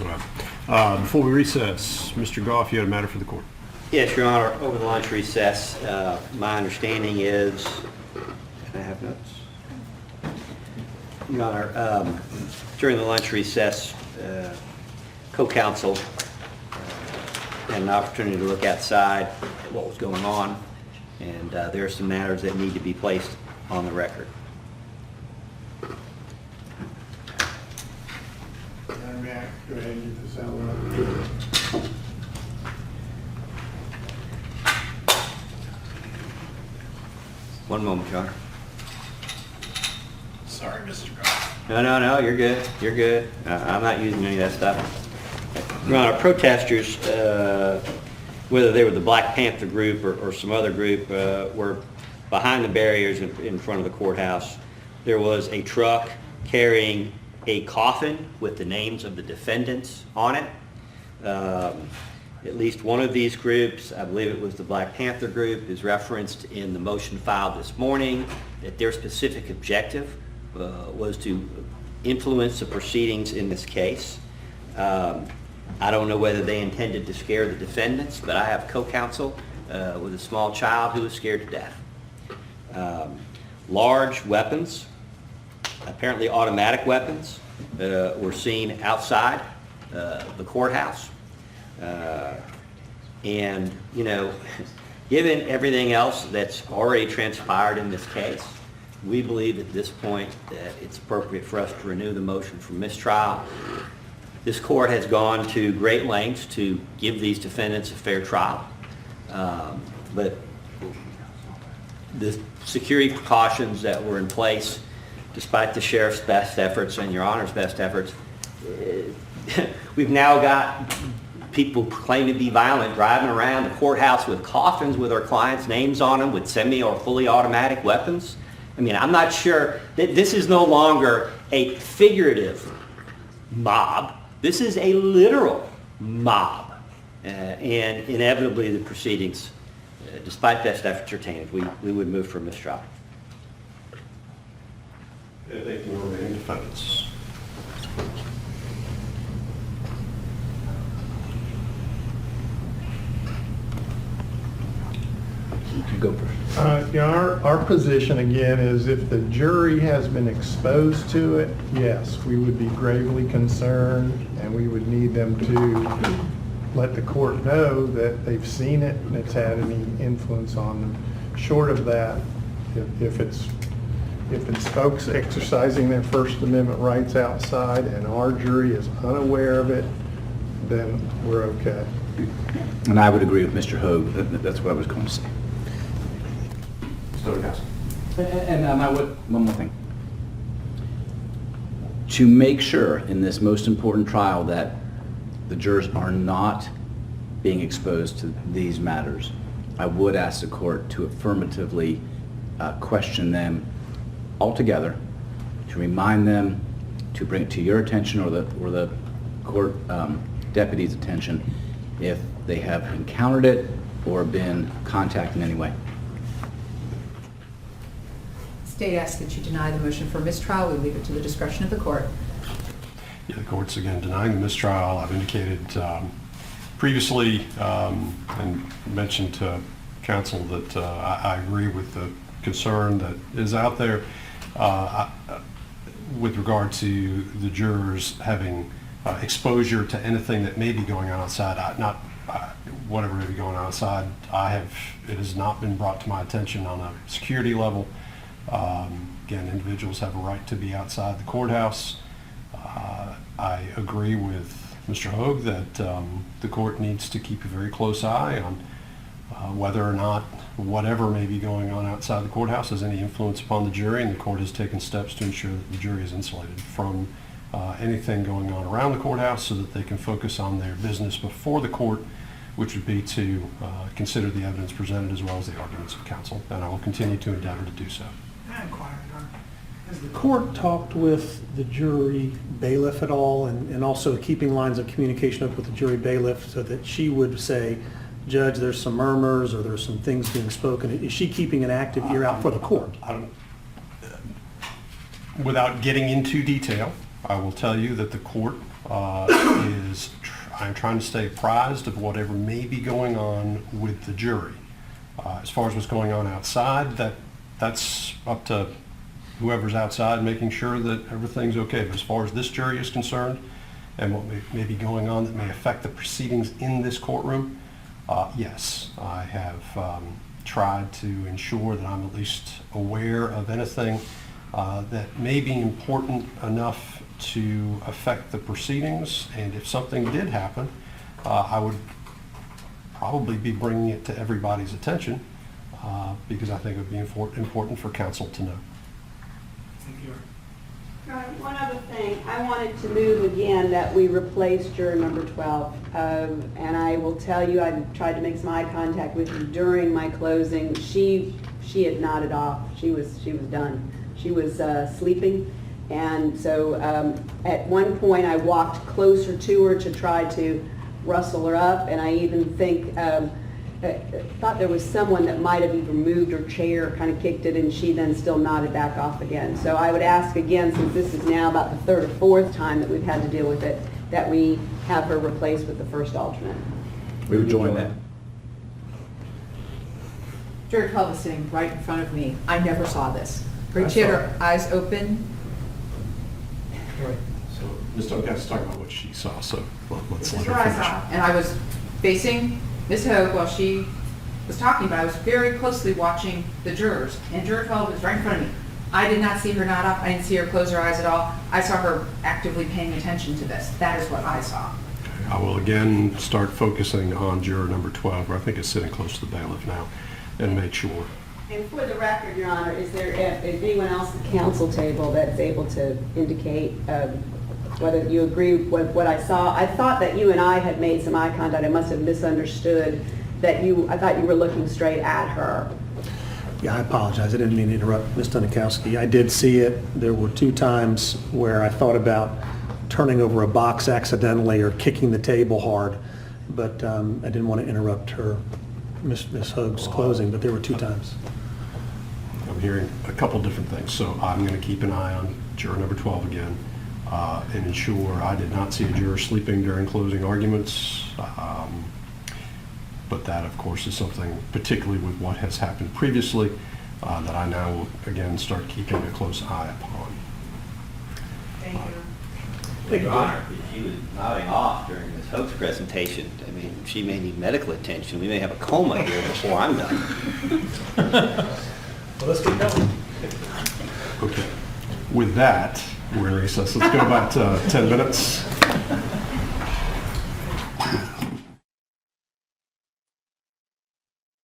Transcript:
Before we recess, Mr. Goff, you had a matter for the court. Yes, Your Honor. Over the lunch recess, my understanding is, can I have notes? Your Honor, during the lunch recess, co-counsel had an opportunity to look outside at what was going on, and there are some matters that need to be placed on the record. Go ahead and get this out. One moment, Your Honor. Sorry, Mr. Goff. No, you're good. You're good. I'm not using any of that stuff. Your Honor, protesters, whether they were the Black Panther group or some other group, were behind the barriers in front of the courthouse. There was a truck carrying a coffin with the names of the defendants on it. At least one of these groups, I believe it was the Black Panther group, is referenced in the motion filed this morning that their specific objective was to influence the proceedings in this case. I don't know whether they intended to scare the defendants, but I have co-counsel with a small child who was scared to death. Large weapons, apparently automatic weapons, were seen outside the courthouse. And, you know, given everything else that's already transpired in this case, we believe at this point that it's appropriate for us to renew the motion for mistrial. This court has gone to great lengths to give these defendants a fair trial. But the security precautions that were in place, despite the sheriff's best efforts and your Honor's best efforts, we've now got people claim to be violent driving around the courthouse with coffins with our clients' names on them with semi or fully automatic weapons. I mean, I'm not sure that this is no longer a figurative mob. This is a literal mob. And inevitably the proceedings, despite best efforts are tainted, we would move for mistrial. Anything more remaining defendants? You go first. Our position again is if the jury has been exposed to it, yes, we would be gravely concerned and we would need them to let the court know that they've seen it and it's had any influence on them. Short of that, if it's folks exercising their First Amendment rights outside and our jury is unaware of it, then we're okay. And I would agree with Mr. Hogue. That's what I was going to say. And I would, one more thing. To make sure in this most important trial that the jurors are not being exposed to these matters, I would ask the court to affirmatively question them altogether, to remind them, to bring it to your attention or the court deputy's attention if they have encountered it or been contacted in any way. State asks that you deny the motion for mistrial. We leave it to the discretion of the court. Yeah, the court's again denying the mistrial. I've indicated previously and mentioned to counsel that I agree with the concern that is out there with regard to the jurors having exposure to anything that may be going on outside. Whatever may be going on outside, it has not been brought to my attention on a security level. Again, individuals have a right to be outside the courthouse. I agree with Mr. Hogue that the court needs to keep a very close eye on whether or not whatever may be going on outside the courthouse has any influence upon the jury, and the court has taken steps to ensure that the jury is insulated from anything going on around the courthouse so that they can focus on their business before the court, which would be to consider the evidence presented as well as the arguments of counsel, and I will continue to endeavor to do so. Has the court talked with the jury bailiff at all, and also keeping lines of communication up with the jury bailiff so that she would say, Judge, there's some murmurs or there's some things being spoken? Is she keeping an active ear out for the court? Without getting into detail, I will tell you that the court I'm trying to stay apprised of whatever may be going on with the jury. As far as what's going on outside, that's up to whoever's outside, making sure that everything's okay. But as far as this jury is concerned, and what may be going on that may affect the proceedings in this courtroom, yes, I have tried to ensure that I'm at least aware of anything that may be important enough to affect the proceedings. And if something did happen, I would probably be bringing it to everybody's attention because I think it would be important for counsel to know. One other thing, I wanted to move again that we replace juror number 12. And I will tell you, I tried to make some eye contact with you during my closing. She had nodded off. She was done. She was sleeping. And so at one point I walked closer to her to try to rustle her up, and I even thought there was someone that might have even moved her chair, kind of kicked it, and she then still nodded back off again. So I would ask again, since this is now about the third or fourth time that we've had to deal with it, that we have her replaced with the first alternate. We would join that. Juror 12 is sitting right in front of me. I never saw this. She had her eyes open. So Ms. Duncan's talking about what she saw, so let's This let is her what I finish. saw. And I was facing Ms. Hogue while she was talking, but I was very closely watching the jurors. And juror 12 was right in front of me. I did not see her nod up. I didn't see her close her eyes at all. I saw her actively paying attention to this. That is what I saw. I will again start focusing on juror number 12, where I think is sitting close to the bailiff now, and make sure. And for the record, Your Honor, is there anyone else at the council table that's able to indicate whether you agree with what I saw? I thought that you and I had made some eye contact. I must have misunderstood that I thought you were looking straight at her. Yeah, I apologize. I didn't mean to interrupt Ms. Dunikowski. I did see it. There were 2 times where I thought about turning over a box accidentally or kicking the table hard, but I didn't want to interrupt her, Ms. Hogue's closing, but there were 2 times. I'm hearing a couple different things, so I'm going to keep an eye on juror number 12 again and ensure I did not see a juror sleeping during closing arguments. But that, of course, is something, particularly with what has happened previously, that I now will again start keeping a close eye upon. Thank you. Your Honor, if she was nodding off during Ms. Hope's presentation, I mean, she may need medical attention. We may have a coma here before I'm done. Well, let's get going. Okay. With that, we're in recess. Let's go about 10 minutes.